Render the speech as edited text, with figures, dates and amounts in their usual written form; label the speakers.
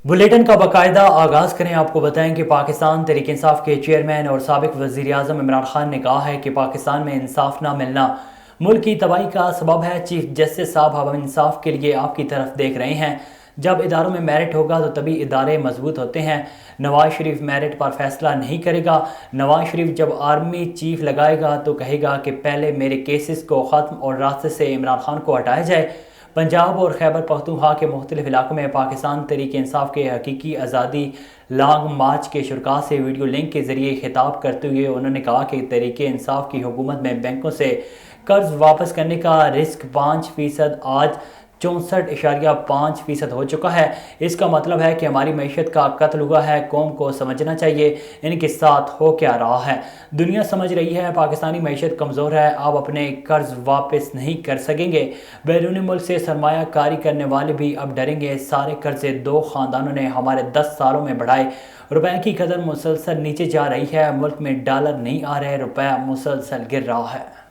Speaker 1: Bulletin کا باقاعدہ آغاز کریں۔ آپ کو بتائیں کہ پاکستان تحریک انصاف کے چیئرمین اور سابق وزیر اعظم عمران خان نے کہا ہے کہ پاکستان میں انصاف نہ ملنا ملک کی تباہی کا سبب ہے۔ چیف جسٹس صاحب ہم انصاف کے لیے آپ کی طرف دیکھ رہے ہیں۔ جب اداروں میں میرٹ ہوگا تو تبھی ادارے مضبوط ہوتے ہیں۔ نواز شریف میرٹ پر فیصلہ نہیں کرے گا۔ نواز شریف جب آرمی چیف لگائے گا تو کہے گا کہ پہلے میرے کیسز کو ختم اور راستے سے عمران خان کو ہٹایا جائے۔ پنجاب اور خیبر پختونخوا کے مختلف علاقوں میں پاکستان تحریک انصاف کے حقیقی آزادی لانگ مارچ کے شرکاء سے ویڈیو لنک کے ذریعے خطاب کرتے ہوئے انہوں نے کہا کہ تحریک انصاف کی حکومت میں بینکوں سے قرض واپس کرنے کا رسک 5% آج 64.5% ہو چکا ہے۔ اس کا مطلب ہے کہ ہماری معیشت کا قتل ہوا ہے۔ قوم کو سمجھنا چاہیے ان کے ساتھ ہو کیا رہا ہے۔ دنیا سمجھ رہی ہے پاکستانی معیشت کمزور ہے، آپ اپنے قرض واپس نہیں کر سکیں گے۔ بیرون ملک سے سرمایہ کاری کرنے والے بھی اب ڈریں گے۔ سارے قرضے 2 خاندانوں نے ہمارے 10 سالوں میں بڑھائے۔ روپے کی قدر مسلسل نیچے جا رہی ہے، ملک میں ڈالر نہیں آ رہے، روپے مسلسل گر رہا ہے۔